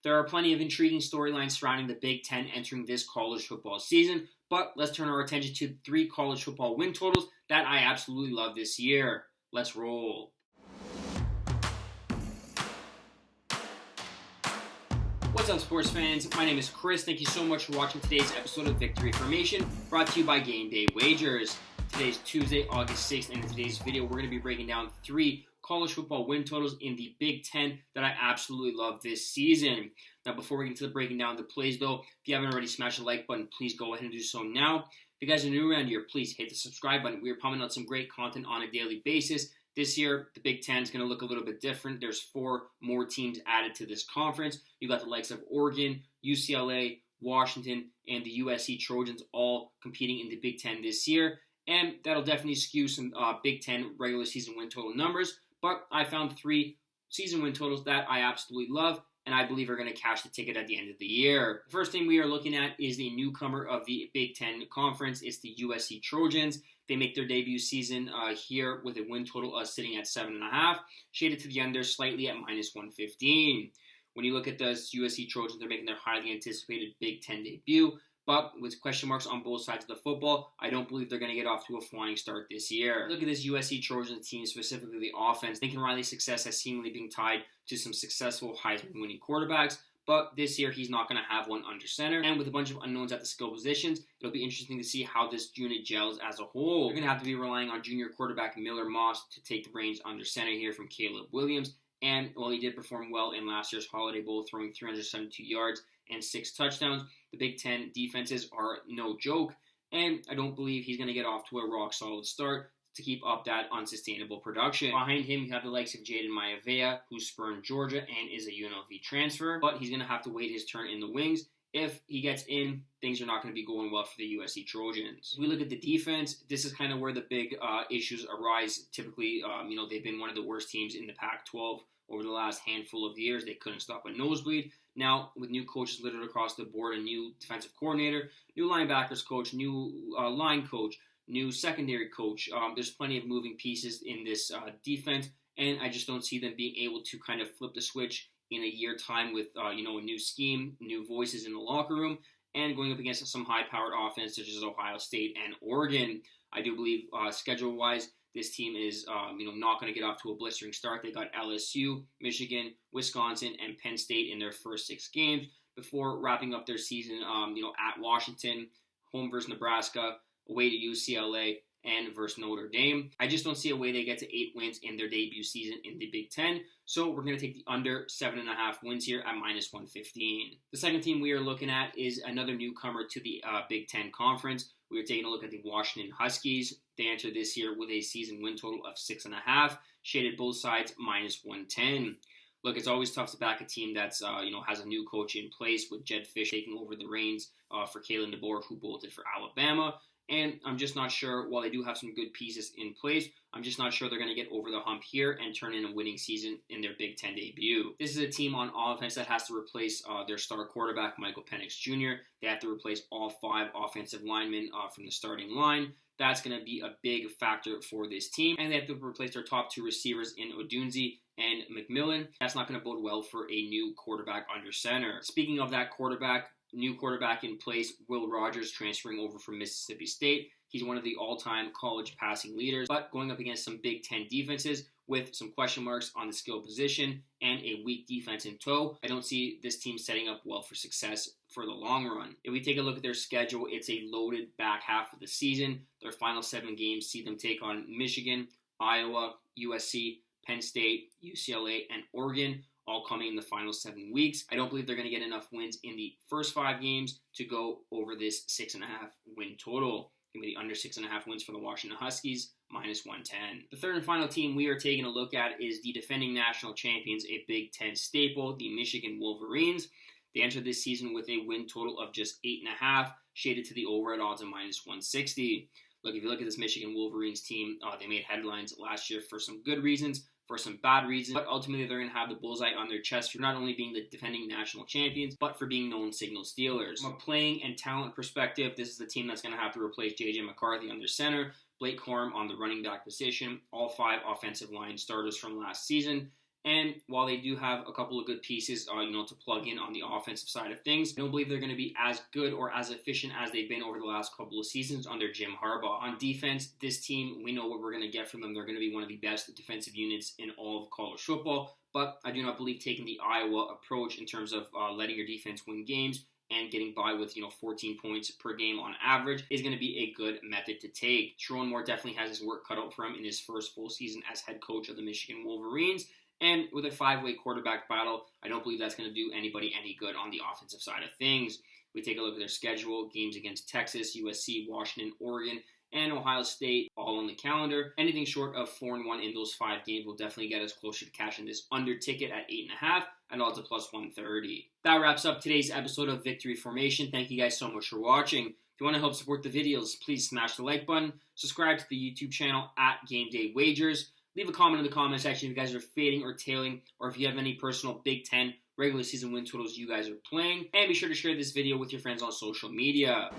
There are plenty of intriguing storylines surrounding the Big Ten entering this college football season, but let's turn our attention to 3 college football win totals that I absolutely love this year. Let's roll. What's up, sports fans? My name is Chris. Thank you so much for watching today's episode of Victory Formation, brought to you by Game Day Wagers. Today's Tuesday, August 6th, and in today's video, we're going to be breaking down 3 college football win totals in the Big Ten that I absolutely love this season. Now, before we get into the breaking down the plays, though, if you haven't already smashed the like button, please go ahead and do so now. If you guys are new around here, please hit the subscribe button. We are pumping out some great content on a daily basis. This year, the Big Ten is going to look a little bit different. There's 4 more teams added to this conference. You got the likes of Oregon, UCLA, Washington, and the USC Trojans all competing in the Big Ten this year. And that'll definitely skew some Big Ten regular season win total numbers. But I found 3 season win totals that I absolutely love, and I believe are going to cash the ticket at the end of the year. The first thing we are looking at is the newcomer of the Big Ten Conference. It's the USC Trojans. They make their debut season here with a win total sitting at 7.5, shaded to the under slightly at -115. When you look at the USC Trojans, they're making their highly anticipated Big Ten debut. But with question marks on both sides of the football, I don't believe they're going to get off to a flying start this year. Look at this USC Trojans team, specifically the offense. Lincoln Riley's success has seemingly been tied to some successful Heisman-winning quarterbacks, but this year he's not going to have one under center. And with a bunch of unknowns at the skill positions, it'll be interesting to see how this unit gels as a whole. They're going to have to be relying on junior quarterback Miller Moss to take the reins under center here from Caleb Williams. And while he did perform well in last year's Holiday Bowl, throwing 372 yards and 6 touchdowns, the Big Ten defenses are no joke, and I don't believe he's going to get off to a rock-solid start to keep up that unsustainable production. Behind him, you have the likes of Jaden Maivia, who spurned Georgia and is a UNLV transfer, but he's going to have to wait his turn in the wings. If he gets in, things are not going to be going well for the USC Trojans. If we look at the defense, this is kind of where the big issues arise. Typically, they've been one of the worst teams in the Pac-12 over the last handful of years. They couldn't stop a nosebleed. Now, with new coaches littered across the board, a new defensive coordinator, new linebackers coach, new line coach, new secondary coach, there's plenty of moving pieces in this defense, and I just don't see them being able to kind of flip the switch in a year time with a new scheme, new voices in the locker room, and going up against some high-powered offense such as Ohio State and Oregon. I do believe schedule-wise, this team is, not going to get off to a blistering start. They got LSU, Michigan, Wisconsin, and Penn State in their first 6 games before wrapping up their season, at Washington, home versus Nebraska, away to UCLA, and versus Notre Dame. I just don't see a way they get to 8 wins in their debut season in the Big Ten. So we're going to take the under 7.5 wins here at -115. The second team we are looking at is another newcomer to the Big Ten Conference. We are taking a look at the Washington Huskies. They entered this year with a season win total of 6.5, shaded both sides -110. Look, it's always tough to back a team that's has a new coach in place with Jedd Fisch taking over the reins for Kalen DeBoer, who bolted for Alabama. And I'm just not sure, while they do have some good pieces in place, I'm just not sure they're going to get over the hump here and turn in a winning season in their Big Ten debut. This is a team on offense that has to replace their star quarterback, Michael Penix Jr. They have to replace all 5 offensive linemen from the starting line. That's going to be a big factor for this team. And they have to replace their top 2 receivers in Odunze and McMillan. That's not going to bode well for a new quarterback under center. Speaking of that quarterback, new quarterback in place, Will Rogers, transferring over from Mississippi State. He's one of the all-time college passing leaders, but going up against some Big Ten defenses with some question marks on the skill position and a weak defense in tow, I don't see this team setting up well for success for the long run. If we take a look at their schedule, it's a loaded back half of the season. Their final 7 games see them take on Michigan, Iowa, USC, Penn State, UCLA, and Oregon, all coming in the final 7 weeks. I don't believe they're going to get enough wins in the first 5 games to go over this 6.5 win total. Going to be under 6.5 wins for the Washington Huskies, -110. The third and final team we are taking a look at is the defending national champions, a Big Ten staple, the Michigan Wolverines. They entered this season with a win total of just 8.5, shaded to the over at odds of -160. Look, if you look at this Michigan Wolverines team, they made headlines last year for some good reasons, for some bad reasons, but ultimately they're going to have the bullseye on their chest for not only being the defending national champions, but for being known signal stealers. From a playing and talent perspective, this is the team that's going to have to replace J.J. McCarthy under center, Blake Corum on the running back position, all 5 offensive line starters from last season, And while they do have a couple of good pieces, to plug in on the offensive side of things, I don't believe they're going to be as good or as efficient as they've been over the last couple of seasons under Jim Harbaugh. On defense, this team, we know what we're going to get from them. They're going to be one of the best defensive units in all of college football, but I do not believe taking the Iowa approach in terms of letting your defense win games and getting by with 14 points per game on average is going to be a good method to take. Sherrone Moore definitely has his work cut out for him in his first full season as head coach of the Michigan Wolverines. And with a 5-way quarterback battle, I don't believe that's going to do anybody any good on the offensive side of things. We take a look at their schedule: games against Texas, USC, Washington, Oregon, and Ohio State all on the calendar. Anything short of 4-1 in those 5 games will definitely get us closer to cashing this under ticket at 8.5 and odds of plus 130. That wraps up today's episode of Victory Formation. Thank you guys so much for watching. If you want to help support the videos, please smash the like button, subscribe to the YouTube channel at Game Day Wagers. Leave a comment in the comment section if you guys are fading or tailing, or if you have any personal Big Ten regular season win totals you guys are playing. And be sure to share this video with your friends on social media.